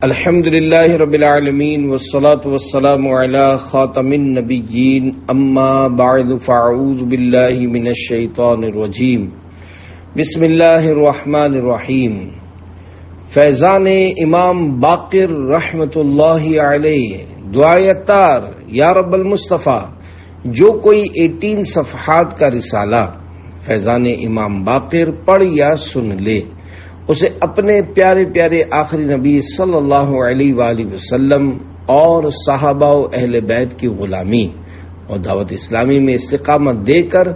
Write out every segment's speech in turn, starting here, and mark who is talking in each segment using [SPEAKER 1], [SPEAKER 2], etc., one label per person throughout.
[SPEAKER 1] الحمد للہ رب العالمین والصلاة والسلام علی خاتم النبیین اما بعد فاعوذ باللہ من الشیطان الرجیم بسم اللہ الرحمن الرحیم۔ فیضان امام باقر رحمت اللہ علیہ دعائے اتار یا رب المصطفیٰ۔ جو کوئی 18 صفحات کا رسالہ فیضان امام باقر پڑھ یا سن لے، اسے اپنے پیارے پیارے آخری نبی صلی اللہ علیہ وآلہ وسلم اور صحابہ و اہل بیت کی غلامی اور دعوت اسلامی میں استقامت دے کر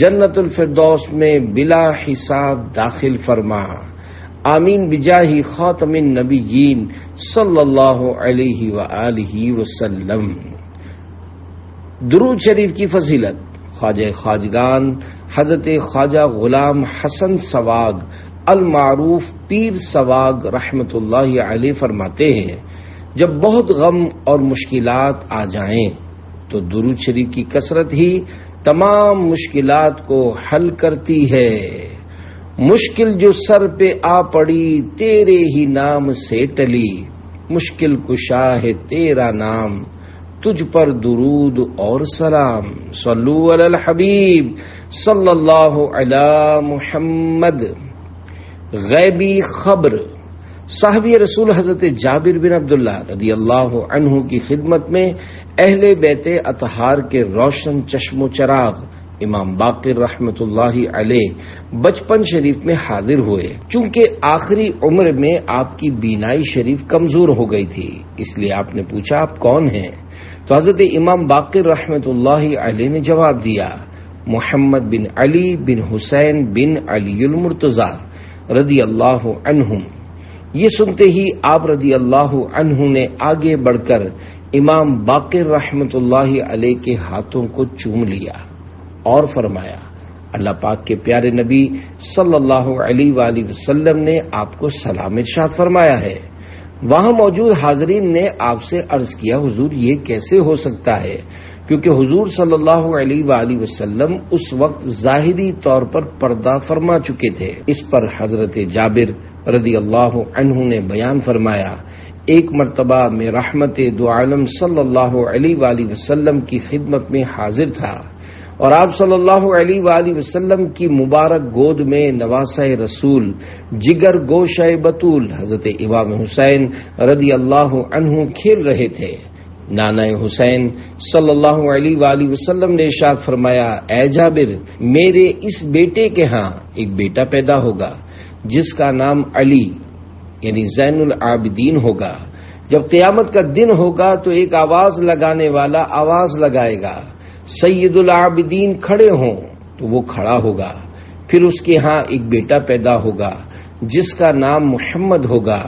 [SPEAKER 1] جنت الفردوس میں بلا حساب داخل فرما، آمین بجاہ خاتم النبیین صلی اللہ علیہ وآلہ وسلم۔ درود شریف کی فضیلت خواجہ خواجگان حضرت خواجہ غلام حسن سواگ المعروف پیر سواگ رحمت اللہ علیہ فرماتے ہیں، جب بہت غم اور مشکلات آ جائیں تو درود شریف کی کثرت ہی تمام مشکلات کو حل کرتی ہے۔ مشکل جو سر پہ آ پڑی تیرے ہی نام سے ٹلی، مشکل کشا ہے تیرا نام، تجھ پر درود اور سلام۔ صلو علی الحبیب صلی اللہ علی محمد۔ غیبی خبر صحابی رسول حضرت جابر بن عبداللہ رضی اللہ عنہ کی خدمت میں اہل بیت اطہار کے روشن چشم و چراغ امام باقر رحمت اللہ علیہ بچپن شریف میں حاضر ہوئے۔ چونکہ آخری عمر میں آپ کی بینائی شریف کمزور ہو گئی تھی، اس لیے آپ نے پوچھا آپ کون ہیں؟ تو حضرت امام باقر رحمت اللہ علیہ نے جواب دیا، محمد بن علی بن حسین بن علی المرتضی رضی اللہ عنہم۔ یہ سنتے ہی آپ رضی اللہ عنہ نے آگے بڑھ کر امام باقر رحمت اللہ علیہ کے ہاتھوں کو چوم لیا اور فرمایا، اللہ پاک کے پیارے نبی صلی اللہ علیہ وآلہ وسلم نے آپ کو سلام ارشاد فرمایا ہے۔ وہاں موجود حاضرین نے آپ سے عرض کیا، حضور یہ کیسے ہو سکتا ہے؟ کیونکہ حضور صلی اللہ علیہ وآلہ وسلم اس وقت ظاہری طور پر پردہ فرما چکے تھے۔ اس پر حضرت جابر رضی اللہ عنہ نے بیان فرمایا، ایک مرتبہ میں رحمت دو عالم صلی اللہ علیہ وآلہ وسلم کی خدمت میں حاضر تھا اور آپ صلی اللہ علیہ وآلہ وسلم کی مبارک گود میں نواسہ رسول جگر گوشہ بطول حضرت امام حسین رضی اللہ عنہ کھیل رہے تھے۔ نانا حسین صلی اللہ علیہ وآلہ وسلم نے ارشاد فرمایا، اے جابر، میرے اس بیٹے کے ہاں ایک بیٹا پیدا ہوگا جس کا نام علی یعنی زین العابدین ہوگا۔ جب قیامت کا دن ہوگا تو ایک آواز لگانے والا آواز لگائے گا، سید العابدین کھڑے ہوں تو وہ کھڑا ہوگا، پھر اس کے ہاں ایک بیٹا پیدا ہوگا جس کا نام محمد ہوگا۔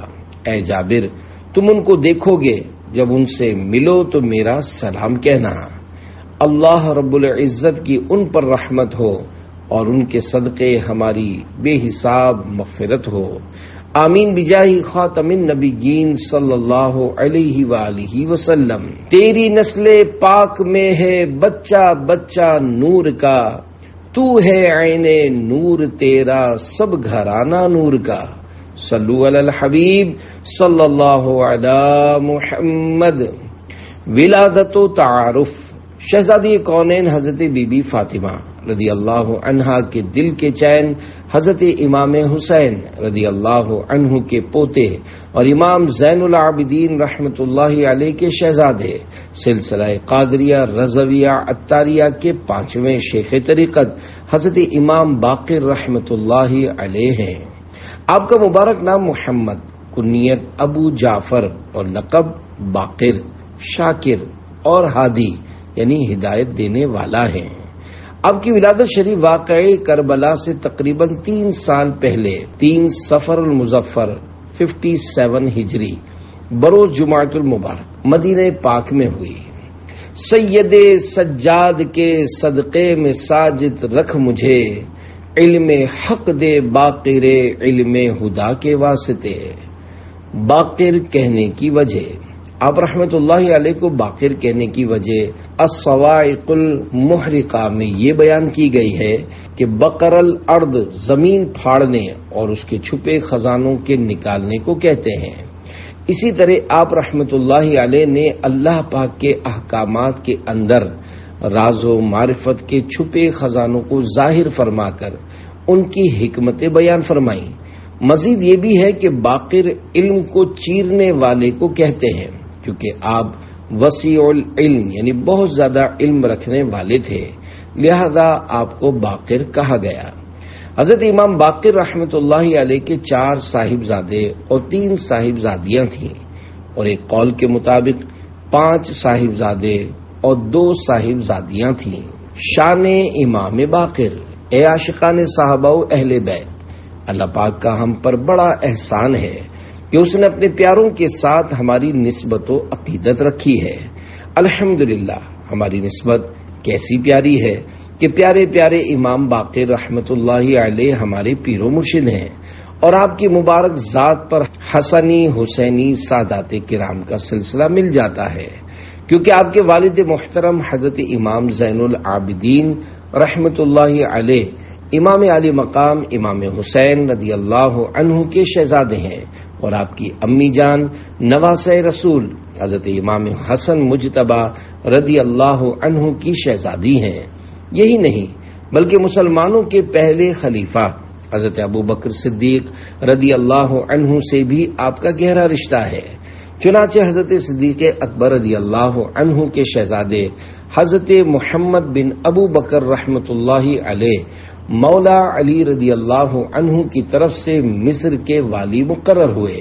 [SPEAKER 1] اے جابر، تم ان کو دیکھو گے، جب ان سے ملو تو میرا سلام کہنا۔ اللہ رب العزت کی ان پر رحمت ہو اور ان کے صدقے ہماری بے حساب مغفرت ہو، آمین بجاہ خاتم النبیین صلی اللہ علیہ وآلہ وسلم۔ تیری نسل پاک میں ہے بچہ بچہ نور کا، تو ہے عین نور تیرا سب گھرانہ نور کا۔ صلو علی الحبیب صلی اللہ علی محمد۔ ولادت و تعارف شہزادی کونین حضرت بی بی فاطمہ رضی اللہ عنہا کے دل کے چین حضرت امام حسین رضی اللہ عنہ کے پوتے اور امام زین العابدین رحمت اللہ علیہ کے شہزادے، سلسلہ قادریہ رضویہ عطاریہ کے 5ویں شیخ طریقت حضرت امام باقر رحمت اللہ علیہ ہیں۔ آپ کا مبارک نام محمد، کنیت ابو جعفر اور لقب باقر، شاکر اور ہادی یعنی ہدایت دینے والا ہے۔ آپ کی ولادت شریف واقعی کربلا سے تقریباً 3 سال پہلے 3 صفر المظفر 57 ہجری بروز جمعۃ المبارک مدینہ پاک میں ہوئی۔ سید سجاد کے صدقے میں ساجد رکھ مجھے، علم حق دے باقر علم ہدا کے واسطے۔ باقر کہنے کی وجہ، آپ رحمت اللہ علیہ کو باقر کہنے کی وجہ الصواعق المحرقہ میں یہ بیان کی گئی ہے کہ بقر الارض زمین پھاڑنے اور اس کے چھپے خزانوں کے نکالنے کو کہتے ہیں۔ اسی طرح آپ رحمت اللہ علیہ نے اللہ پاک کے احکامات کے اندر راز و معرفت کے چھپے خزانوں کو ظاہر فرما کر ان کی حکمتیں بیان فرمائیں۔ مزید یہ بھی ہے کہ باقر علم کو چیرنے والے کو کہتے ہیں، کیونکہ آپ وسیع العلم یعنی بہت زیادہ علم رکھنے والے تھے، لہذا آپ کو باقر کہا گیا۔ حضرت امام باقر رحمت اللہ علیہ کے 4 صاحبزادے اور 3 صاحبزادیاں تھیں، اور ایک قول کے مطابق 5 صاحبزادے اور 2 صاحبزادیاں تھیں۔ شان امام باقر، اے عاشقان صحابہ و اہل بیت، اللہ پاک کا ہم پر بڑا احسان ہے کہ اس نے اپنے پیاروں کے ساتھ ہماری نسبت و عقیدت رکھی ہے۔ الحمدللہ ہماری نسبت کیسی پیاری ہے کہ پیارے پیارے امام باقر رحمت اللہ علیہ ہمارے پیر و مرشد ہیں، اور آپ کی مبارک ذات پر حسنی حسینی سادات کرام کا سلسلہ مل جاتا ہے، کیونکہ آپ کے والد محترم حضرت امام زین العابدین رحمت اللہ علیہ امام علی مقام امام حسین رضی اللہ عنہ کے شہزادے ہیں، اور آپ کی امی جان نواسہ رسول حضرت امام حسن مجتبی رضی اللہ عنہ کی شہزادی ہیں۔ یہی نہیں بلکہ مسلمانوں کے پہلے خلیفہ حضرت ابو بکر صدیق رضی اللہ عنہ سے بھی آپ کا گہرا رشتہ ہے۔ چنانچہ حضرت صدیق اکبر رضی اللہ عنہ کے شہزادے حضرت محمد بن ابو بکر رحمت اللہ علیہ مولا علی رضی اللہ عنہ کی طرف سے مصر کے والی مقرر ہوئے۔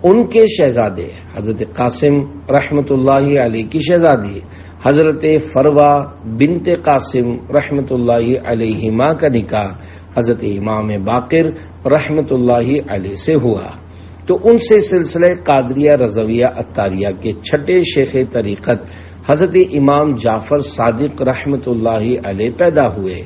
[SPEAKER 1] ان کے شہزادے حضرت قاسم رحمت اللہ علیہ کی شہزادی حضرت فروہ بنت قاسم رحمت اللہ علیہما کا نکاح حضرت امام باقر رحمت اللہ علیہ سے ہوا، تو ان سے سلسلہ قادریہ رضویہ عطاریہ کے چھٹے شیخ طریقت حضرت امام جعفر صادق رحمت اللہ علیہ پیدا ہوئے۔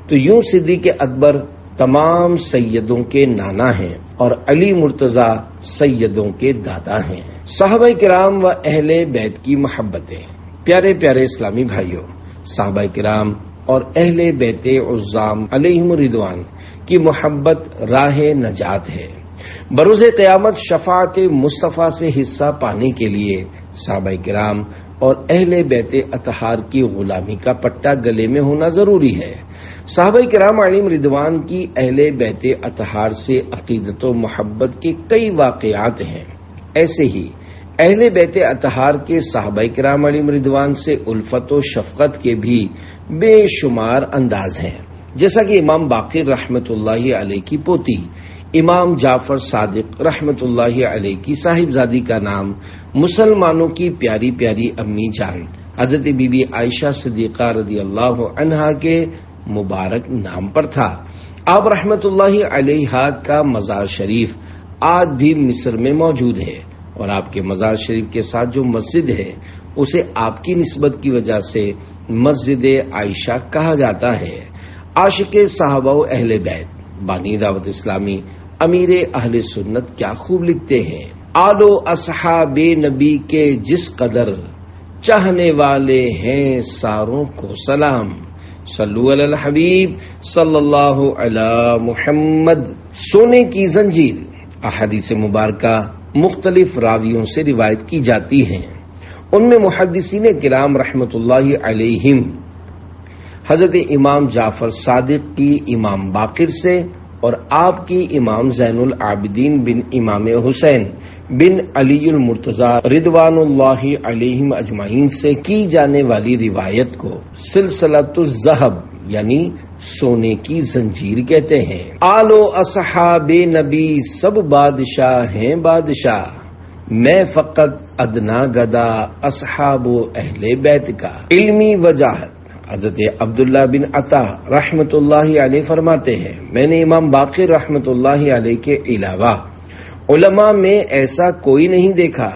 [SPEAKER 1] تو یوں صدیق اکبر تمام سیدوں کے نانا ہیں اور علی مرتضی سیدوں کے دادا ہیں۔ صحابہ کرام و اہل بیت کی محبتیں۔ پیارے پیارے اسلامی بھائیوں، صحابہ کرام اور اہل بیت عظام علیہم رضوان کی محبت راہ نجات ہے۔ بروز قیامت شفاعت مصطفیٰ سے حصہ پانے کے لیے صحابہ کرام اور اہل بیت اطہار کی غلامی کا پٹا گلے میں ہونا ضروری ہے۔ صحابہ کرام علیہم رضوان کی اہل بیت اطہار سے عقیدت و محبت کے کئی واقعات ہیں، ایسے ہی اہل بیت اطہار کے صحابہ کرام علیہم رضوان سے الفت و شفقت کے بھی بے شمار انداز ہیں، جیسا کہ امام باقر رحمت اللہ علیہ کی پوتی امام جعفر صادق رحمت اللہ علیہ کی صاحبزادی کا نام مسلمانوں کی پیاری پیاری امی جان حضرت بی بی عائشہ صدیقہ رضی اللہ عنہا کے مبارک نام پر تھا۔ آپ رحمت اللہ علیہ کا مزار شریف آج بھی مصر میں موجود ہے، اور آپ کے مزار شریف کے ساتھ جو مسجد ہے اسے آپ کی نسبت کی وجہ سے مسجد عائشہ کہا جاتا ہے۔ عاشق صحابہ و اہل بیت بانی دعوت اسلامی امیر اہل سنت کیا خوب لکھتے ہیں، آل و اصحاب نبی کے جس قدر چاہنے والے ہیں ساروں کو سلام، صلو علی الحبیب صلی اللہ علی محمد۔ سونے کی زنجیر احادیث مبارکہ مختلف راویوں سے روایت کی جاتی ہیں، ان میں محدثین کرام رحمت اللہ علیہم حضرت امام جعفر صادق کی امام باقر سے اور آپ کی امام زین العابدین بن امام حسین بن علی المرتضی رضوان اللہ علیہم اجمعین سے کی جانے والی روایت کو سلسلۃ الذہب یعنی سونے کی زنجیر کہتے ہیں۔ آل و اصحاب نبی سب بادشاہ ہیں بادشاہ، میں فقط ادنا گدا اصحاب و اہل بیت کا۔ علمی وجاہت حضرت عبداللہ بن عطا رحمت اللہ علیہ فرماتے ہیں، میں نے امام باقر رحمت اللہ علیہ کے علاوہ علماء میں ایسا کوئی نہیں دیکھا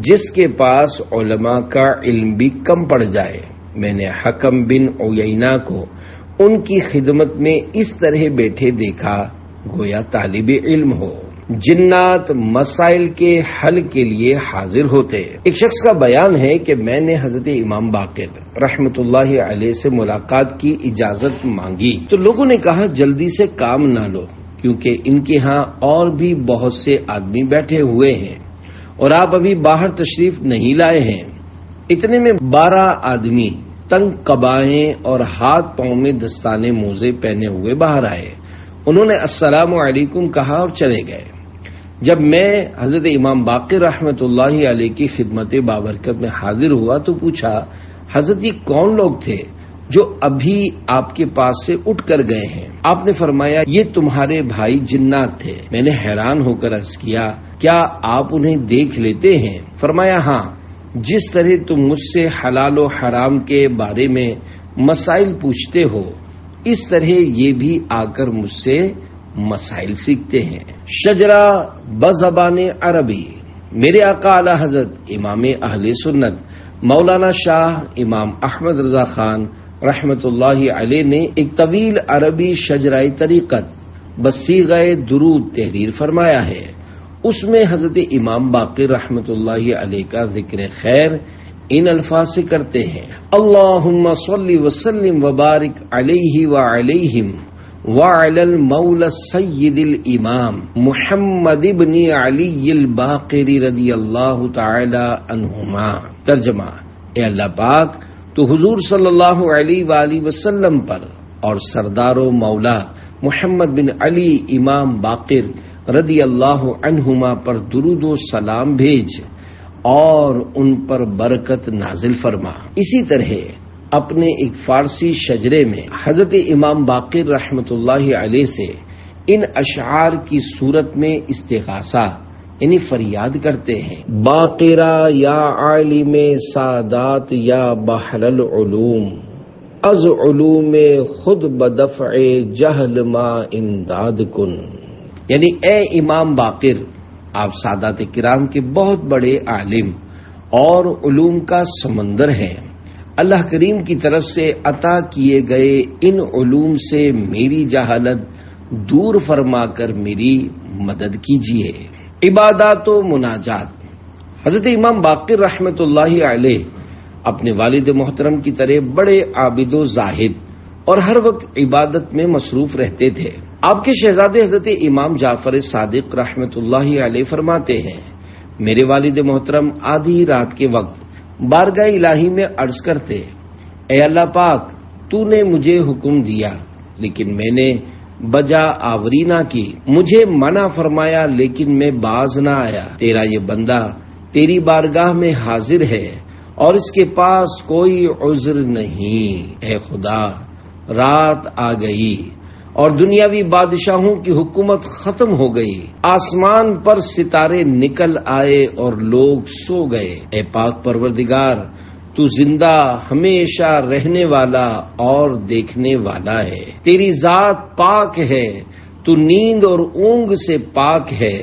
[SPEAKER 1] جس کے پاس علماء کا علم بھی کم پڑ جائے۔ میں نے حکم بن عیینہ کو ان کی خدمت میں اس طرح بیٹھے دیکھا گویا طالب علم ہو، جنات مسائل کے حل کے لیے حاضر ہوتے۔ ایک شخص کا بیان ہے کہ میں نے حضرت امام باقر رحمت اللہ علیہ سے ملاقات کی اجازت مانگی تو لوگوں نے کہا جلدی سے کام نہ لو، کیونکہ ان کے ہاں اور بھی بہت سے آدمی بیٹھے ہوئے ہیں اور آپ ابھی باہر تشریف نہیں لائے ہیں۔ اتنے میں 12 آدمی تنگ قبائیں اور ہاتھ پاؤں میں دستانے موزے پہنے ہوئے باہر آئے۔ انہوں نے السلام علیکم کہا اور چلے گئے۔ جب میں حضرت امام باقر رحمت اللہ علیہ کی خدمت بابرکت میں حاضر ہوا تو پوچھا، حضرت یہ کون لوگ تھے جو ابھی آپ کے پاس سے اٹھ کر گئے ہیں؟ آپ نے فرمایا یہ تمہارے بھائی جنات تھے۔ میں نے حیران ہو کر عرض کیا، کیا آپ انہیں دیکھ لیتے ہیں؟ فرمایا ہاں، جس طرح تم مجھ سے حلال و حرام کے بارے میں مسائل پوچھتے ہو اس طرح یہ بھی آ کر مجھ سے مسائل سیکھتے ہیں۔ شجرہ بزبان عربی، میرے آقا اعلی حضرت امام اہل سنت مولانا شاہ امام احمد رضا خان رحمت اللہ علیہ نے ایک طویل عربی شجرہ طریقت بصیغہ درود تحریر فرمایا ہے۔ اس میں حضرت امام باقر رحمت اللہ علیہ کا ذکر خیر ان الفاظ سے کرتے ہیں، اللہم صلی وسلم وبارک علیہ وعلیہم وعلی المولا السید الامام محمد ابن علی الباقر رضی اللہ تعالی عنہما۔ ترجمہ، اے اللہ پاک تو حضور صلی اللہ علیہ وآلہ وسلم پر اور سردار و مولا محمد بن علی امام باقر رضی اللہ عنہما پر درود و سلام بھیج اور ان پر برکت نازل فرما۔ اسی طرح اپنے ایک فارسی شجرے میں حضرت امام باقر رحمت اللہ علیہ سے ان اشعار کی صورت میں استغاثہ یعنی فریاد کرتے ہیں، باقرہ یا عالم سادات یا بحر العلوم از علوم خود بدفع جہل ما امداد کن، یعنی اے امام باقر، آپ سادات کرام کے بہت بڑے عالم اور علوم کا سمندر ہیں، اللہ کریم کی طرف سے عطا کیے گئے ان علوم سے میری جہالت دور فرما کر میری مدد کیجیے۔ عبادات و مناجات، حضرت امام باقر رحمت اللہ علیہ اپنے والد محترم کی طرح بڑے عابد و زاہد اور ہر وقت عبادت میں مصروف رہتے تھے۔ آپ کے شہزادے حضرت امام جعفر صادق رحمت اللہ علیہ فرماتے ہیں، میرے والد محترم آدھی رات کے وقت بارگاہ الہی میں عرض کرتے، اے اللہ پاک تو نے مجھے حکم دیا لیکن میں نے بجا آوری نہ کی، مجھے منع فرمایا لیکن میں باز نہ آیا، تیرا یہ بندہ تیری بارگاہ میں حاضر ہے اور اس کے پاس کوئی عذر نہیں۔ اے خدا، رات آ گئی اور دنیاوی بادشاہوں کی حکومت ختم ہو گئی، آسمان پر ستارے نکل آئے اور لوگ سو گئے، اے پاک پروردگار تو زندہ ہمیشہ رہنے والا اور دیکھنے والا ہے، تیری ذات پاک ہے، تو نیند اور اونگ سے پاک ہے،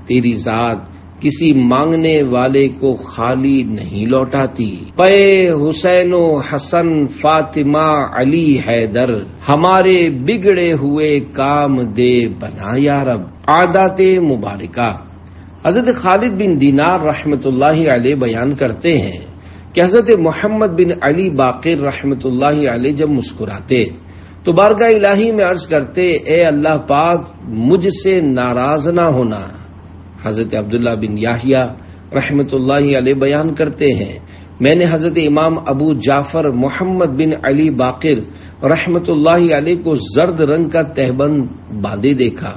[SPEAKER 1] تیری ذات کسی مانگنے والے کو خالی نہیں لوٹاتی، پے حسین و حسن فاطمہ علی حیدر ہمارے بگڑے ہوئے کام دے بنا یا رب۔ عادات مبارکہ، حضرت خالد بن دینار رحمت اللہ علیہ بیان کرتے ہیں کہ حضرت محمد بن علی باقر رحمت اللہ علیہ جب مسکراتے تو بارگاہ الہی میں عرض کرتے، اے اللہ پاک مجھ سے ناراض نہ ہونا۔ حضرت عبداللہ بن یحییٰ رحمت اللہ علیہ بیان کرتے ہیں، میں نے حضرت امام ابو جعفر محمد بن علی باقر رحمت اللہ علیہ کو زرد رنگ کا تہبند باندھے دیکھا۔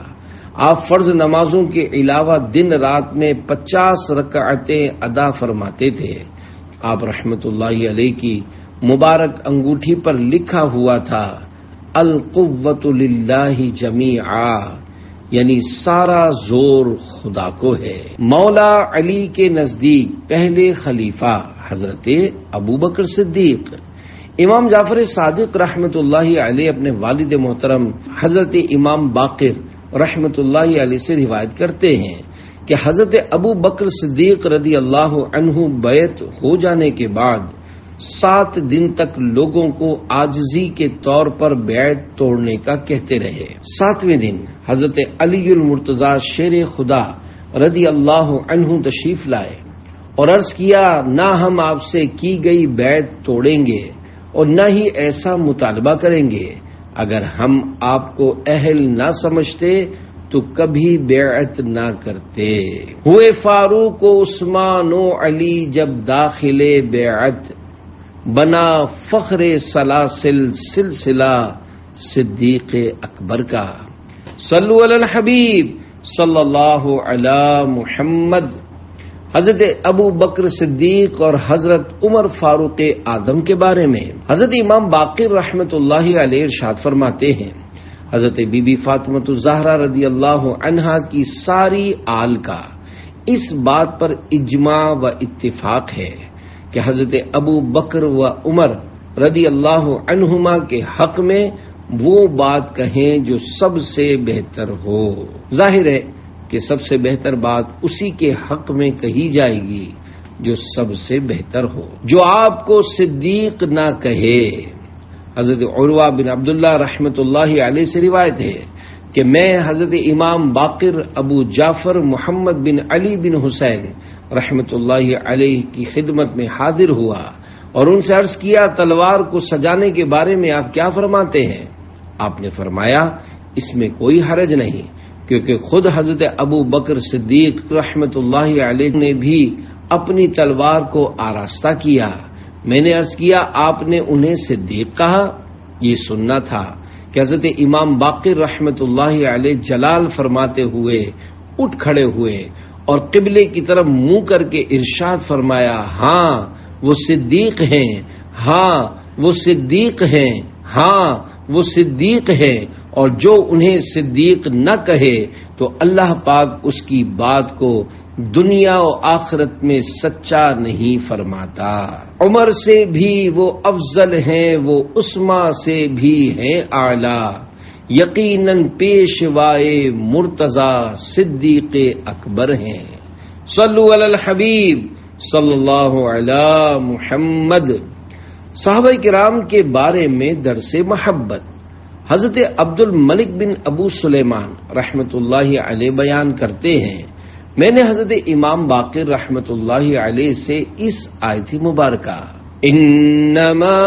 [SPEAKER 1] آپ فرض نمازوں کے علاوہ دن رات میں 50 رکعتیں ادا فرماتے تھے۔ آپ رحمت اللہ علیہ کی مبارک انگوٹھی پر لکھا ہوا تھا، القوۃ للہ جمیعا، یعنی سارا زور خدا کو ہے۔ مولا علی کے نزدیک پہلے خلیفہ حضرت ابو بکر صدیق۔ امام جعفر صادق رحمت اللہ علیہ اپنے والد محترم حضرت امام باقر رحمت اللہ علیہ سے روایت کرتے ہیں کہ حضرت ابو بکر صدیق رضی اللہ عنہ بیعت ہو جانے کے بعد 7 دن تک لوگوں کو عاجزی کے طور پر بیعت توڑنے کا کہتے رہے۔ 7ویں دن حضرت علی المرتضی شیر خدا رضی اللہ عنہ تشریف لائے اور عرض کیا، نہ ہم آپ سے کی گئی بیعت توڑیں گے اور نہ ہی ایسا مطالبہ کریں گے، اگر ہم آپ کو اہل نہ سمجھتے تو کبھی بیعت نہ کرتے۔ ہوئے فاروق و عثمان و علی جب داخل بیعت، بنا فخر سلاسل سلسلہ صدیق اکبر کا۔ صلو علی الحبیب صلی اللہ علی محمد۔ حضرت ابو بکر صدیق اور حضرت عمر فاروق اعظم کے بارے میں حضرت امام باقر رحمۃ اللہ علیہ ارشاد فرماتے ہیں، حضرت بی بی فاطمہ الزہرا رضی اللہ عنہا کی ساری آل کا اس بات پر اجماع و اتفاق ہے کہ حضرت ابو بکر و عمر رضی اللہ عنہما کے حق میں وہ بات کہیں جو سب سے بہتر ہو۔ ظاہر ہے کہ سب سے بہتر بات اسی کے حق میں کہی جائے گی جو سب سے بہتر ہو۔ جو آپ کو صدیق نہ کہے، حضرت عروہ بن عبداللہ رحمۃ اللہ علیہ سے روایت ہے کہ میں حضرت امام باقر ابو جعفر محمد بن علی بن حسین رحمۃ اللہ علیہ کی خدمت میں حاضر ہوا اور ان سے عرض کیا، تلوار کو سجانے کے بارے میں آپ کیا فرماتے ہیں؟ آپ نے فرمایا، اس میں کوئی حرج نہیں، کیونکہ خود حضرت ابو بکر صدیق رحمۃ اللہ علیہ نے بھی اپنی تلوار کو آراستہ کیا۔ میں نے عرض کیا، آپ نے انہیں صدیق کہا؟ یہ سننا تھا کہ حضرت امام باقر رحمۃ اللہ علیہ جلال فرماتے ہوئے اٹھ کھڑے ہوئے اور قبلے کی طرف منہ کر کے ارشاد فرمایا، ہاں وہ صدیق ہیں، ہاں وہ صدیق ہیں، ہاں وہ صدیق ہے، اور جو انہیں صدیق نہ کہے تو اللہ پاک اس کی بات کو دنیا و آخرت میں سچا نہیں فرماتا۔ عمر سے بھی وہ افضل ہیں، وہ عثمان سے بھی ہیں اعلیٰ، یقیناً پیشوائے مرتضی صدیق اکبر ہیں۔ صلو علی الحبیب صلی اللہ علی محمد۔ صحابہ کرام کے بارے میں درس محبت حضرت عبد الملک بن ابو سلیمان رحمۃ اللہ علیہ بیان کرتے ہیں، میں نے حضرت امام باقر رحمۃ اللہ علیہ سے اس آیت مبارکہ انما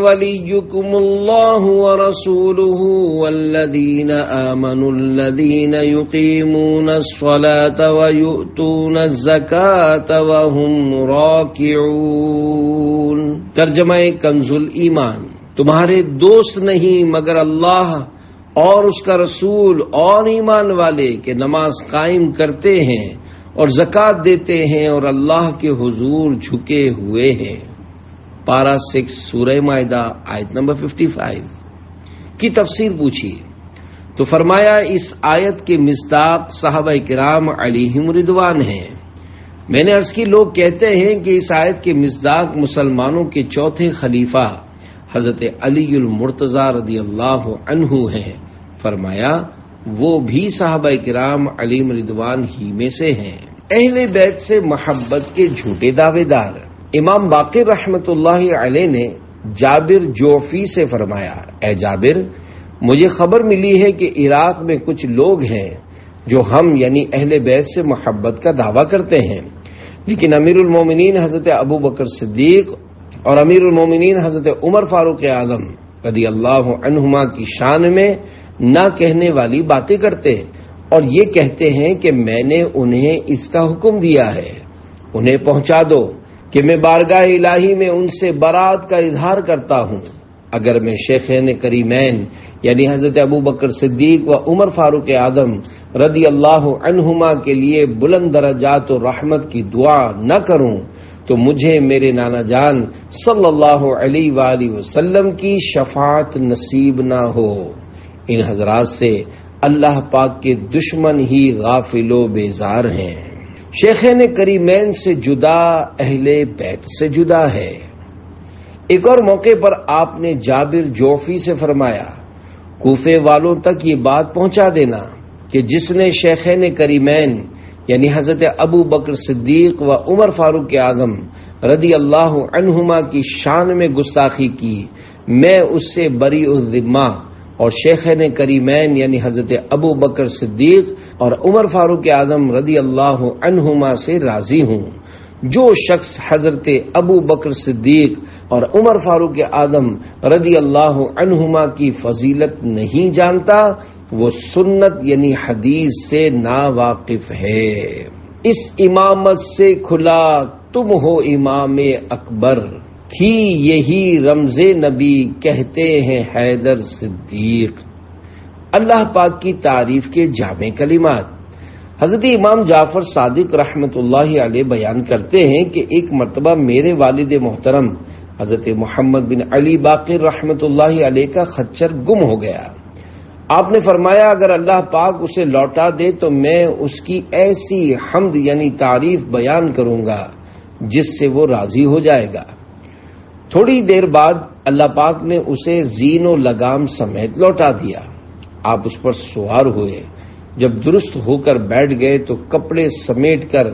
[SPEAKER 1] ولیکم اللہ ورسولہ والذین آمنوا الذین یقیمون الصلاة ویؤتون الزکاة وهم راکعون۔ ترجمہ کنز الایمان، تمہارے دوست نہیں مگر اللہ اور اس کا رسول اور ایمان والے کہ نماز قائم کرتے ہیں اور زکوٰۃ دیتے ہیں اور اللہ کے حضور جھکے ہوئے ہیں۔ پارہ 6 سورہ مائدہ آیت نمبر 55 کی تفسیر پوچھی تو فرمایا، اس آیت کے مصداق صحابہ کرام علیہم رضوان ہیں۔ میں نے عرض کی، لوگ کہتے ہیں کہ اس آیت کے مصداق مسلمانوں کے چوتھے خلیفہ حضرت علی المرتضی رضی اللہ عنہ ہیں۔ فرمایا، وہ بھی صحابہ کرام علیہم رضوان ہی میں سے ہیں۔ اہل بیت سے محبت کے جھوٹے دعوے دار امام باقر رحمۃ اللہ علیہ نے جابر جوفی سے فرمایا، اے جابر، مجھے خبر ملی ہے کہ عراق میں کچھ لوگ ہیں جو ہم یعنی اہل بیت سے محبت کا دعویٰ کرتے ہیں، لیکن امیر المومنین حضرت ابو بکر صدیق اور امیر المومنین حضرت عمر فاروق اعظم رضی اللہ عنہما کی شان میں نہ کہنے والی باتیں کرتے اور یہ کہتے ہیں کہ میں نے انہیں اس کا حکم دیا ہے، انہیں پہنچا دو کہ میں بارگاہ الہی میں ان سے برات کا اظہار کرتا ہوں۔ اگر میں شیخین کریمین یعنی حضرت ابو بکر صدیق و عمر فاروق اعظم رضی اللہ عنہما کے لیے بلند درجات و رحمت کی دعا نہ کروں تو مجھے میرے نانا جان صلی اللہ علیہ وآلہ وسلم کی شفاعت نصیب نہ ہو۔ ان حضرات سے اللہ پاک کے دشمن ہی غافل و بیزار ہیں۔ شیخین کریمین سے جدا اہل بیت سے جدا ہے۔ ایک اور موقع پر آپ نے جابر جوفی سے فرمایا، کوفے والوں تک یہ بات پہنچا دینا کہ جس نے شیخین کریمین یعنی حضرت ابو بکر صدیق و عمر فاروق اعظم رضی اللہ عنہما کی شان میں گستاخی کی، میں اس سے بریء الذمہ اور شیخین کریمین یعنی حضرت ابو بکر صدیق اور عمر فاروق اعظم رضی اللہ عنہما سے راضی ہوں۔ جو شخص حضرت ابو بکر صدیق اور عمر فاروق اعظم رضی اللہ عنہما کی فضیلت نہیں جانتا، وہ سنت یعنی حدیث سے ناواقف ہے۔ اس امامت سے کھلا تم ہو امام اکبر، تھی یہی رمز نبی کہتے ہیں حیدر صدیق۔ اللہ پاک کی تعریف کے جامع کلمات۔ حضرت امام جعفر صادق رحمۃ اللہ علیہ بیان کرتے ہیں کہ ایک مرتبہ میرے والد محترم حضرت محمد بن علی باقر رحمۃ اللہ علیہ کا خچر گم ہو گیا۔ آپ نے فرمایا اگر اللہ پاک اسے لوٹا دے تو میں اس کی ایسی حمد یعنی تعریف بیان کروں گا جس سے وہ راضی ہو جائے گا۔ تھوڑی دیر بعد اللہ پاک نے اسے زین و لگام سمیت لوٹا دیا۔ آپ اس پر سوار ہوئے، جب درست ہو کر بیٹھ گئے تو کپڑے سمیٹ کر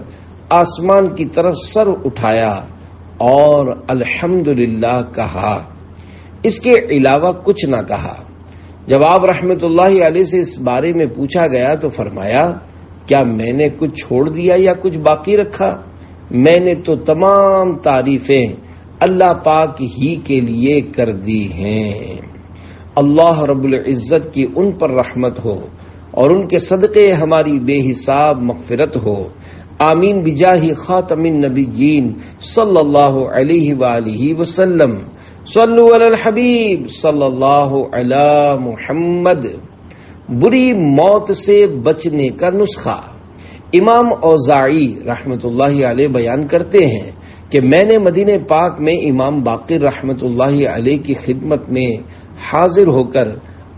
[SPEAKER 1] آسمان کی طرف سر اٹھایا اور الحمدللہ کہا، اس کے علاوہ کچھ نہ کہا۔ جب آپ رحمت اللہ علیہ سے اس بارے میں پوچھا گیا تو فرمایا، کیا میں نے کچھ چھوڑ دیا یا کچھ باقی رکھا؟ میں نے تو تمام تعریفیں اللہ پاک ہی کے لیے کر دی ہیں۔ اللہ رب العزت کی ان پر رحمت ہو اور ان کے صدقے ہماری بے حساب مغفرت ہو۔ آمین بجاہ خاتم النبیین صلی اللہ علیہ وآلہ وسلم۔ صلو علی الحبیب صلی اللہ علی محمد۔ بری موت سے بچنے کا نسخہ۔ امام اوزاعی رحمت اللہ علیہ بیان کرتے ہیں کہ میں نے مدینہ پاک میں امام باقر رحمت اللہ علیہ کی خدمت میں حاضر ہو کر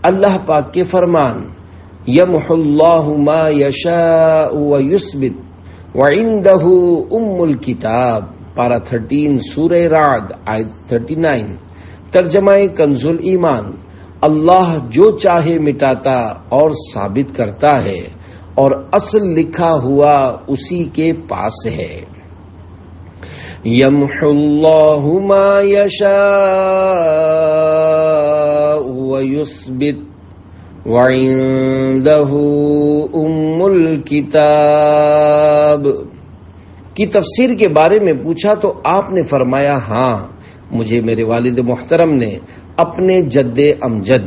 [SPEAKER 1] اللہ پاک کے فرمان یمحو اللہ ما یشاء ویثبت وعنده الکتاب پارہ 13 سورہ رعد آیت 39، ترجمہ کنز ایمان، اللہ جو چاہے مٹاتا اور ثابت کرتا ہے اور اصل لکھا ہوا اسی کے پاس ہے۔ یمحو اللہ ما یشاء ویثبت وعنده الکتاب کی تفسیر کے بارے میں پوچھا تو آپ نے فرمایا، ہاں مجھے میرے والد محترم نے اپنے جد امجد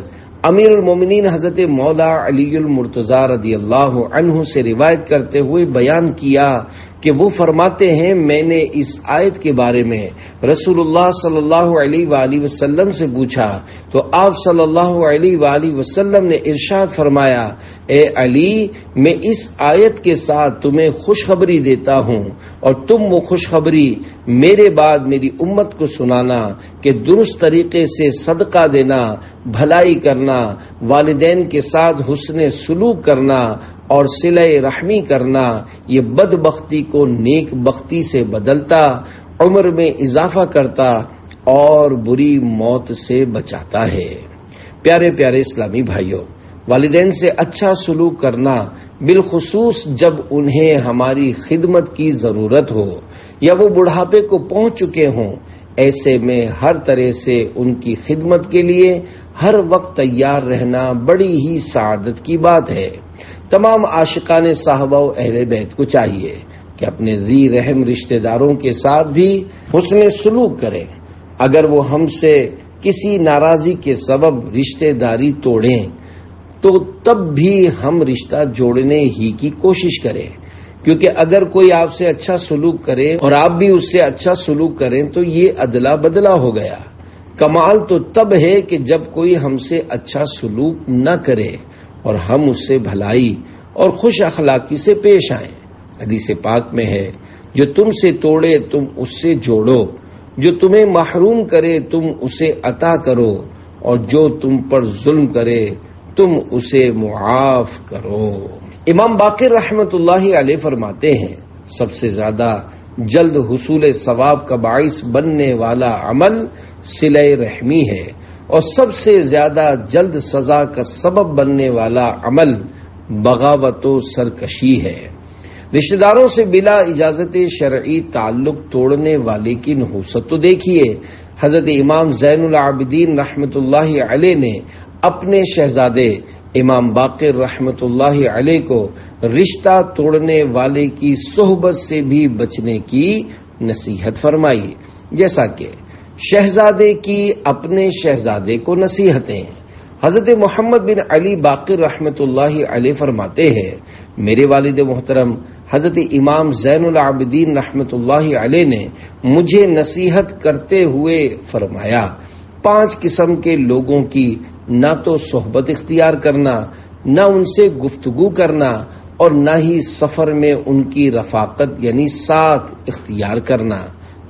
[SPEAKER 1] امیر المومنین حضرت مولا علی المرتضی رضی اللہ عنہ سے روایت کرتے ہوئے بیان کیا کہ وہ فرماتے ہیں میں نے اس آیت کے بارے میں رسول اللہ صلی اللہ علیہ وآلہ وسلم سے پوچھا تو آپ صلی اللہ علیہ وآلہ وسلم نے ارشاد فرمایا، اے علی میں اس آیت کے ساتھ تمہیں خوشخبری دیتا ہوں اور تم وہ خوشخبری میرے بعد میری امت کو سنانا کہ درست طریقے سے صدقہ دینا، بھلائی کرنا، والدین کے ساتھ حسن سلوک کرنا اور صلہ رحمی کرنا یہ بدبختی کو نیک بختی سے بدلتا، عمر میں اضافہ کرتا اور بری موت سے بچاتا ہے۔ پیارے پیارے اسلامی بھائیوں، والدین سے اچھا سلوک کرنا بالخصوص جب انہیں ہماری خدمت کی ضرورت ہو یا وہ بڑھاپے کو پہنچ چکے ہوں، ایسے میں ہر طرح سے ان کی خدمت کے لیے ہر وقت تیار رہنا بڑی ہی سعادت کی بات ہے۔ تمام عاشقان صحابہ و اہل بیت کو چاہیے کہ اپنے ذی رحم رشتہ داروں کے ساتھ بھی حسن سلوک کریں۔ اگر وہ ہم سے کسی ناراضی کے سبب رشتہ داری توڑیں تو تب بھی ہم رشتہ جوڑنے ہی کی کوشش کریں، کیونکہ اگر کوئی آپ سے اچھا سلوک کرے اور آپ بھی اس سے اچھا سلوک کریں تو یہ ادلا بدلا ہو گیا۔ کمال تو تب ہے کہ جب کوئی ہم سے اچھا سلوک نہ کرے اور ہم اس سے بھلائی اور خوش اخلاقی سے پیش آئیں۔ حدیث پاک میں ہے، جو تم سے توڑے تم اس سے جوڑو، جو تمہیں محروم کرے تم اسے عطا کرو، اور جو تم پر ظلم کرے تم اسے معاف کرو۔ امام باقر رحمت اللہ علیہ فرماتے ہیں، سب سے زیادہ جلد حصول ثواب کا باعث بننے والا عمل صلہ رحمی ہے، اور سب سے زیادہ جلد سزا کا سبب بننے والا عمل بغاوت و سرکشی ہے۔ رشتہ داروں سے بلا اجازت شرعی تعلق توڑنے والے کی نحوست تو دیکھیے۔ حضرت امام زین العابدین رحمت اللہ علیہ نے اپنے شہزادے امام باقر رحمت اللہ علیہ کو رشتہ توڑنے والے کی صحبت سے بھی بچنے کی نصیحت فرمائی، جیسا کہ شہزادے کی اپنے شہزادے کو نصیحتیں، حضرت محمد بن علی باقر رحمۃ اللہ علیہ فرماتے ہیں، میرے والد محترم حضرت امام زین العابدین رحمۃ اللہ علیہ نے مجھے نصیحت کرتے ہوئے فرمایا، 5 قسم کے لوگوں کی نہ تو صحبت اختیار کرنا، نہ ان سے گفتگو کرنا، اور نہ ہی سفر میں ان کی رفاقت یعنی ساتھ اختیار کرنا۔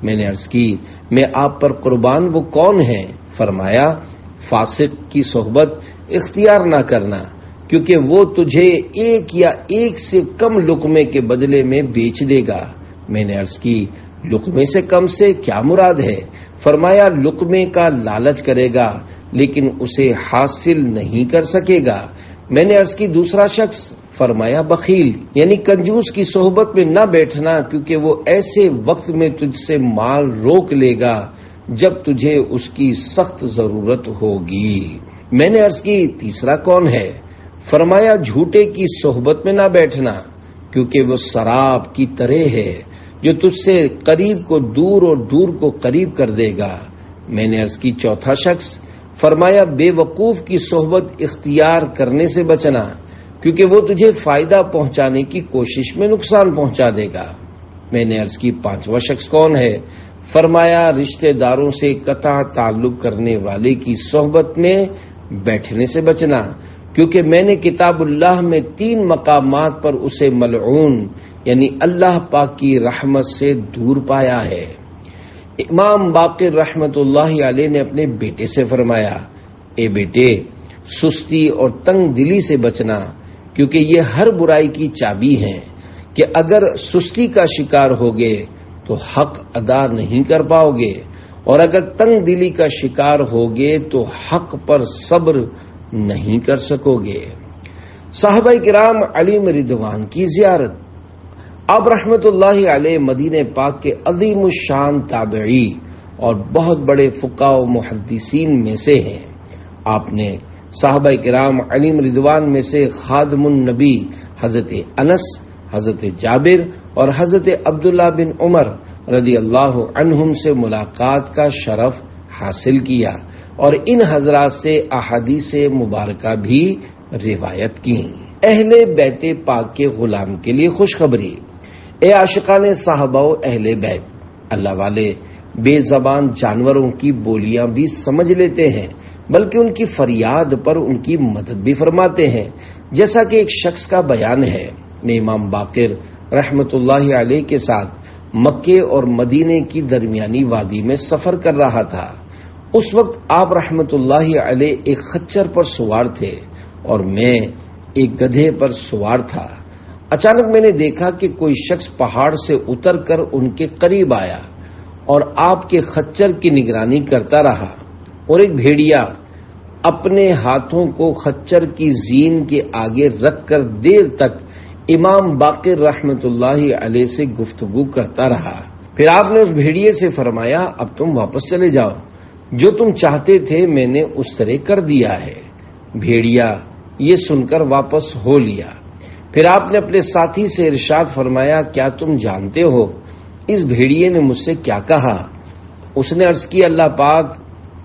[SPEAKER 1] میں نے عرض کی، میں آپ پر قربان وہ کون ہیں؟ فرمایا، فاسق کی صحبت اختیار نہ کرنا، کیونکہ وہ تجھے ایک یا ایک سے کم لقمے کے بدلے میں بیچ دے گا۔ میں نے عرض کی، لقمے سے کم سے کیا مراد ہے؟ فرمایا، لقمے کا لالچ کرے گا لیکن اسے حاصل نہیں کر سکے گا۔ میں نے عرض کی، دوسرا شخص؟ فرمایا، بخیل یعنی کنجوس کی صحبت میں نہ بیٹھنا، کیونکہ وہ ایسے وقت میں تجھ سے مال روک لے گا جب تجھے اس کی سخت ضرورت ہوگی۔ میں نے عرض کی، تیسرا کون ہے؟ فرمایا، جھوٹے کی صحبت میں نہ بیٹھنا، کیونکہ وہ سراب کی طرح ہے جو تجھ سے قریب کو دور اور دور کو قریب کر دے گا۔ میں نے عرض کی، چوتھا شخص؟ فرمایا، بے وقوف کی صحبت اختیار کرنے سے بچنا، کیونکہ وہ تجھے فائدہ پہنچانے کی کوشش میں نقصان پہنچا دے گا۔ میں نے عرض کی، پانچواں شخص کون ہے؟ فرمایا، رشتہ داروں سے قطع تعلق کرنے والے کی صحبت میں بیٹھنے سے بچنا، کیونکہ میں نے کتاب اللہ میں 3 مقامات پر اسے ملعون یعنی اللہ پاک کی رحمت سے دور پایا ہے۔ امام باقر رحمت اللہ علیہ نے اپنے بیٹے سے فرمایا، اے بیٹے، سستی اور تنگ دلی سے بچنا، کیونکہ یہ ہر برائی کی چابی ہیں کہ اگر سستی کا شکار ہوگے تو حق ادا نہیں کر پاؤ گے، اور اگر تنگ دلی کا شکار ہوگے تو حق پر صبر نہیں کر سکو گے۔ صحابہ کرام علیہم رضوان کی زیارت۔ آپ رحمت اللہ علیہ مدینہ پاک کے عظیم الشان تابعی اور بہت بڑے فقہاء و محدثین میں سے ہیں۔ آپ نے صحابہ کرام علیہم رضوان میں سے خادم النبی حضرت انس، حضرت جابر اور حضرت عبداللہ بن عمر رضی اللہ عنہم سے ملاقات کا شرف حاصل کیا اور ان حضرات سے احادیث مبارکہ بھی روایت کی۔ اہل بیت پاک کے غلام کے لیے خوشخبری۔ اے عاشقان صحابہ و اہل بیت، اللہ والے بے زبان جانوروں کی بولیاں بھی سمجھ لیتے ہیں، بلکہ ان کی فریاد پر ان کی مدد بھی فرماتے ہیں، جیسا کہ ایک شخص کا بیان ہے۔ میں امام باقر رحمت اللہ علیہ کے ساتھ مکے اور مدینے کی درمیانی وادی میں سفر کر رہا تھا۔ اس وقت آپ رحمت اللہ علیہ ایک خچر پر سوار تھے اور میں ایک گدھے پر سوار تھا۔ اچانک میں نے دیکھا کہ کوئی شخص پہاڑ سے اتر کر ان کے قریب آیا اور آپ کے خچر کی نگرانی کرتا رہا، اور ایک بھیڑیا اپنے ہاتھوں کو خچر کی زین کے آگے رکھ کر دیر تک امام باقر رحمت اللہ علیہ سے گفتگو کرتا رہا۔ پھر آپ نے اس بھیڑیے سے فرمایا، اب تم واپس چلے جاؤ، جو تم چاہتے تھے میں نے اس طرح کر دیا ہے۔ بھیڑیا یہ سن کر واپس ہو لیا۔ پھر آپ نے اپنے ساتھی سے ارشاد فرمایا، کیا تم جانتے ہو اس بھیڑیے نے مجھ سے کیا کہا؟ اس نے عرض کی، اللہ پاک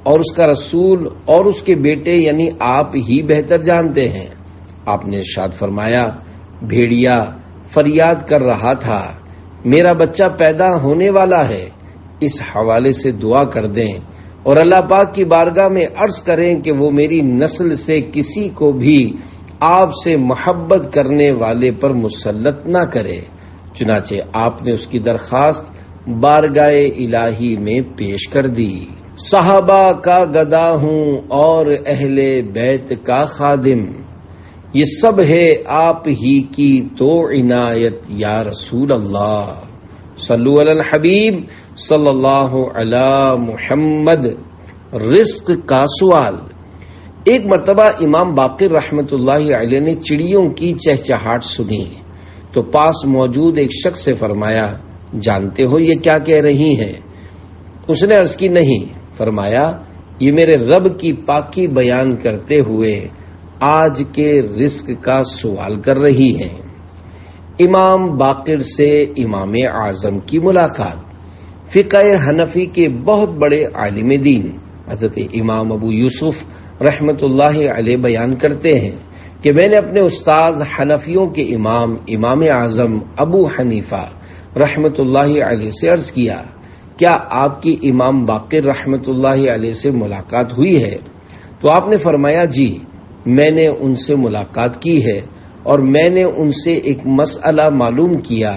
[SPEAKER 1] اور اس کا رسول اور اس کے بیٹے یعنی آپ ہی بہتر جانتے ہیں۔ آپ نے ارشاد فرمایا، بھیڑیا فریاد کر رہا تھا، میرا بچہ پیدا ہونے والا ہے، اس حوالے سے دعا کر دیں اور اللہ پاک کی بارگاہ میں عرض کریں کہ وہ میری نسل سے کسی کو بھی آپ سے محبت کرنے والے پر مسلط نہ کرے۔ چنانچہ آپ نے اس کی درخواست بارگاہ الہی میں پیش کر دی۔ صحابہ کا گدا ہوں اور اہل بیت کا خادم، یہ سب ہے آپ ہی کی تو عنایت یا رسول اللہ۔ صلو علی الحبیب صلی اللہ علی محمد۔ رزق کا سوال۔ ایک مرتبہ امام باقر رحمت اللہ علیہ نے چڑیوں کی چہچہاٹ سنی تو پاس موجود ایک شخص سے فرمایا، جانتے ہو یہ کیا کہہ رہی ہیں؟ اس نے عرض کی، نہیں۔ فرمایا، یہ میرے رب کی پاکی بیان کرتے ہوئے آج کے رزق کا سوال کر رہی ہیں۔ امام باقر سے امام اعظم کی ملاقات۔ فقہ حنفی کے بہت بڑے عالم دین حضرت امام ابو یوسف رحمت اللہ علیہ بیان کرتے ہیں کہ میں نے اپنے استاذ حنفیوں کے امام اعظم ابو حنیفہ رحمت اللہ علیہ سے عرض کیا، کیا آپ کی امام باقر رحمت اللہ علیہ سے ملاقات ہوئی ہے؟ تو آپ نے فرمایا، جی میں نے ان سے ملاقات کی ہے اور میں نے ان سے ایک مسئلہ معلوم کیا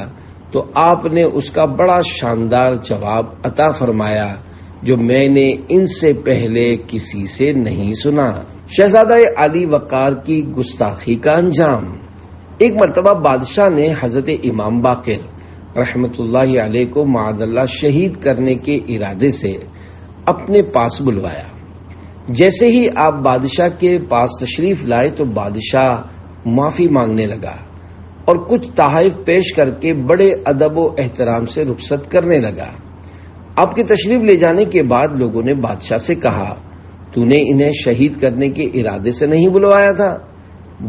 [SPEAKER 1] تو آپ نے اس کا بڑا شاندار جواب عطا فرمایا جو میں نے ان سے پہلے کسی سے نہیں سنا۔ شہزادہ علی وقار کی گستاخی کا انجام۔ ایک مرتبہ بادشاہ نے حضرت امام باقر رحمت اللہ علیہ کو معاذ اللہ شہید کرنے کے ارادے سے اپنے پاس بلوایا۔ جیسے ہی آپ بادشاہ کے پاس تشریف لائے تو بادشاہ معافی مانگنے لگا اور کچھ تحائف پیش کر کے بڑے ادب و احترام سے رخصت کرنے لگا۔ آپ کے تشریف لے جانے کے بعد لوگوں نے بادشاہ سے کہا، تو نے انہیں شہید کرنے کے ارادے سے نہیں بلوایا تھا؟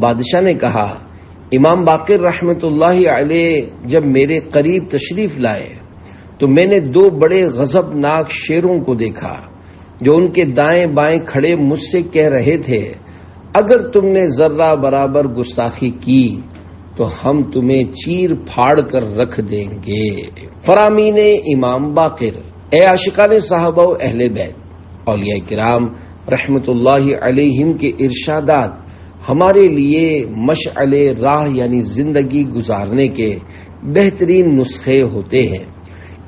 [SPEAKER 1] بادشاہ نے کہا، امام باقر رحمت اللہ علیہ جب میرے قریب تشریف لائے تو میں نے دو بڑے غضبناک شیروں کو دیکھا جو ان کے دائیں بائیں کھڑے مجھ سے کہہ رہے تھے، اگر تم نے ذرہ برابر گستاخی کی تو ہم تمہیں چیر پھاڑ کر رکھ دیں گے۔ فرامین امام باقر، اے عاشقان صحابہ و اہل بیت، اولیاء کرام رحمت اللہ علیہم کے ارشادات ہمارے لیے مشعل راہ یعنی زندگی گزارنے کے بہترین نسخے ہوتے ہیں۔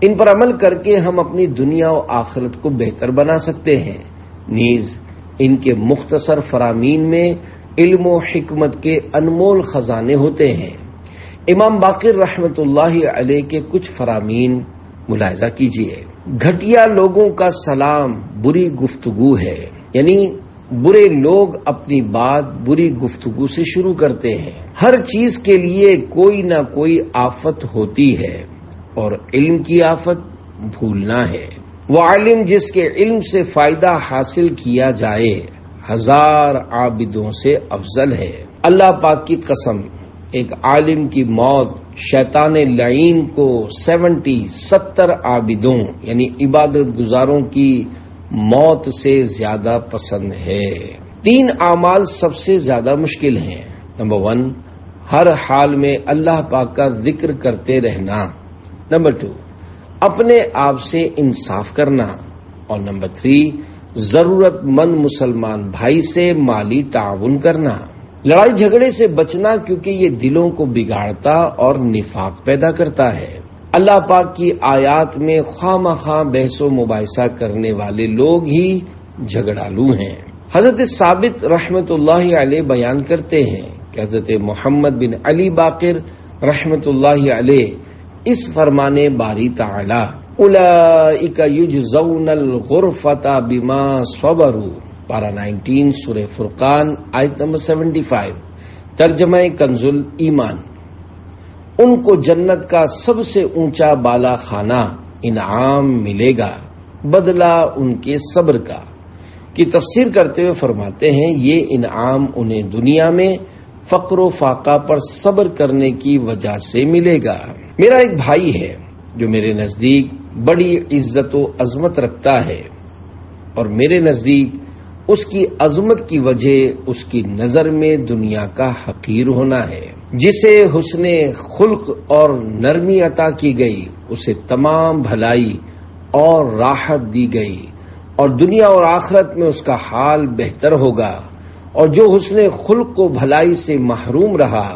[SPEAKER 1] ان پر عمل کر کے ہم اپنی دنیا و آخرت کو بہتر بنا سکتے ہیں۔ نیز ان کے مختصر فرامین میں علم و حکمت کے انمول خزانے ہوتے ہیں۔ امام باقر رحمت اللہ علیہ کے کچھ فرامین ملاحظہ کیجیے۔ گھٹیا لوگوں کا سلام بری گفتگو ہے، یعنی برے لوگ اپنی بات بری گفتگو سے شروع کرتے ہیں۔ ہر چیز کے لیے کوئی نہ کوئی آفت ہوتی ہے اور علم کی آفت بھولنا ہے۔ وہ عالم جس کے علم سے فائدہ حاصل کیا جائے 1000 عابدوں سے افضل ہے۔ اللہ پاک کی قسم، ایک عالم کی موت شیطان لعین کو 70 عابدوں یعنی عبادت گزاروں کی موت سے زیادہ پسند ہے۔ 3 اعمال سب سے زیادہ مشکل ہیں۔ نمبر 1، ہر حال میں اللہ پاک کا ذکر کرتے رہنا۔ نمبر 2، اپنے آپ سے انصاف کرنا۔ اور نمبر 3، ضرورت مند مسلمان بھائی سے مالی تعاون کرنا۔ لڑائی جھگڑے سے بچنا کیونکہ یہ دلوں کو بگاڑتا اور نفاق پیدا کرتا ہے۔ اللہ پاک کی آیات میں خواہ مخواہ بحث و مباحثہ کرنے والے لوگ ہی جھگڑالو ہیں۔ حضرت ثابت رحمت اللہ علیہ بیان کرتے ہیں کہ حضرت محمد بن علی باقر رحمت اللہ علیہ اس فرمان باری تعالی اولئک یجزون الغرفۃ بما صبروا پارہ 19 سورہ فرقان آیت نمبر 75 ترجمہ کنز ایمان، ان کو جنت کا سب سے اونچا بالا خانہ انعام ملے گا بدلہ ان کے صبر کا، کی تفسیر کرتے ہوئے فرماتے ہیں یہ انعام انہیں دنیا میں فقر و فاقہ پر صبر کرنے کی وجہ سے ملے گا۔ میرا ایک بھائی ہے جو میرے نزدیک بڑی عزت و عظمت رکھتا ہے اور میرے نزدیک اس کی عظمت کی وجہ اس کی نظر میں دنیا کا حقیر ہونا ہے۔ جسے حسن خلق اور نرمی عطا کی گئی اسے تمام بھلائی اور راحت دی گئی اور دنیا اور آخرت میں اس کا حال بہتر ہوگا، اور جو حسن خلق و بھلائی سے محروم رہا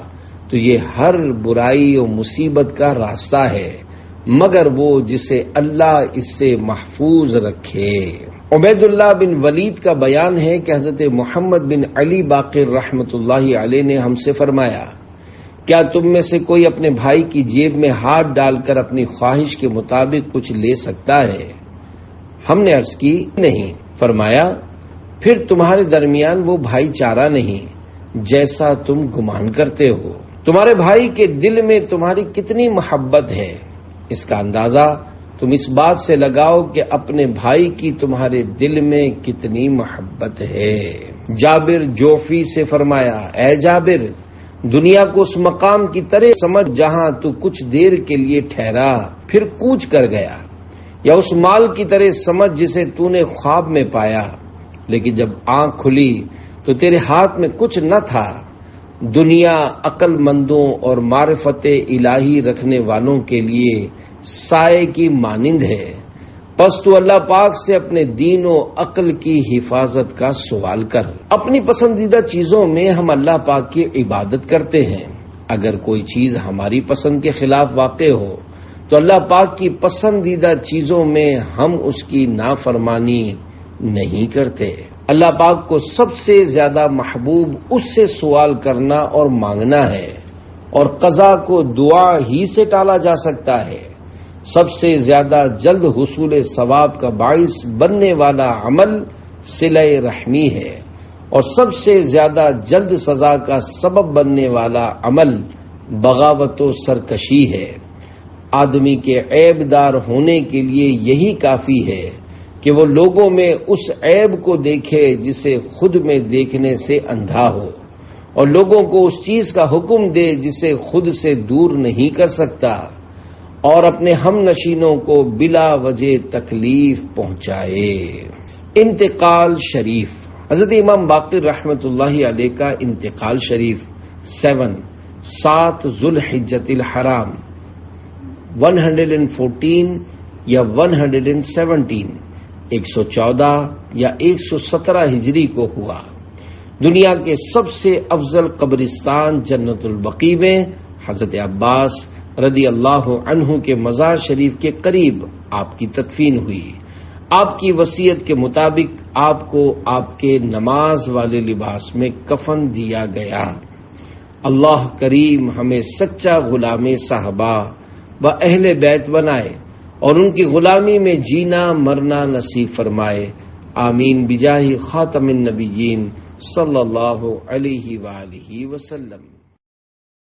[SPEAKER 1] تو یہ ہر برائی و مصیبت کا راستہ ہے مگر وہ جسے اللہ اس سے محفوظ رکھے۔ عبید اللہ بن ولید کا بیان ہے کہ حضرت محمد بن علی باقر رحمت اللہ علیہ نے ہم سے فرمایا، کیا تم میں سے کوئی اپنے بھائی کی جیب میں ہاتھ ڈال کر اپنی خواہش کے مطابق کچھ لے سکتا ہے؟ ہم نے عرض کی نہیں۔ فرمایا پھر تمہارے درمیان وہ بھائی چارہ نہیں جیسا تم گمان کرتے ہو۔ تمہارے بھائی کے دل میں تمہاری کتنی محبت ہے، اس کا اندازہ تم اس بات سے لگاؤ کہ اپنے بھائی کی تمہارے دل میں کتنی محبت ہے۔ جابر جوفی سے فرمایا، اے جابر، دنیا کو اس مقام کی طرح سمجھ جہاں تو کچھ دیر کے لیے ٹھہرا پھر کوچ کر گیا، یا اس مال کی طرح سمجھ جسے تو نے خواب میں پایا لیکن جب آنکھ کھلی تو تیرے ہاتھ میں کچھ نہ تھا۔ دنیا عقل مندوں اور معرفت الہی رکھنے والوں کے لیے سائے کی مانند ہے، پس تو اللہ پاک سے اپنے دین و عقل کی حفاظت کا سوال کر۔ اپنی پسندیدہ چیزوں میں ہم اللہ پاک کی عبادت کرتے ہیں، اگر کوئی چیز ہماری پسند کے خلاف واقع ہو تو اللہ پاک کی پسندیدہ چیزوں میں ہم اس کی نافرمانی نہیں کرتے۔ اللہ پاک کو سب سے زیادہ محبوب اس سے سوال کرنا اور مانگنا ہے، اور قضا کو دعا ہی سے ٹالا جا سکتا ہے۔ سب سے زیادہ جلد حصول ثواب کا باعث بننے والا عمل صلہ رحمی ہے، اور سب سے زیادہ جلد سزا کا سبب بننے والا عمل بغاوت و سرکشی ہے۔ آدمی کے عیب دار ہونے کے لیے یہی کافی ہے کہ وہ لوگوں میں اس عیب کو دیکھے جسے خود میں دیکھنے سے اندھا ہو، اور لوگوں کو اس چیز کا حکم دے جسے خود سے دور نہیں کر سکتا، اور اپنے ہم نشینوں کو بلا وجہ تکلیف پہنچائے۔ انتقال شریف۔ حضرت امام باقر رحمۃ اللہ علیہ کا انتقال شریف 7 ذوالحجۃ الحرام 114 یا 117 114 یا 117 ہجری کو ہوا۔ دنیا کے سب سے افضل قبرستان جنت البقیع میں حضرت عباس رضی اللہ عنہ کے مزار شریف کے قریب آپ کی تدفین ہوئی۔ آپ کی وصیت کے مطابق آپ کو آپ کے نماز والے لباس میں کفن دیا گیا۔ اللہ کریم ہمیں سچا غلام صحابہ و اہل بیت بنائے اور ان کی غلامی میں جینا مرنا نصیب فرمائے، آمین بجاہ خاتم النبیین صلی اللہ علیہ وآلہ وسلم۔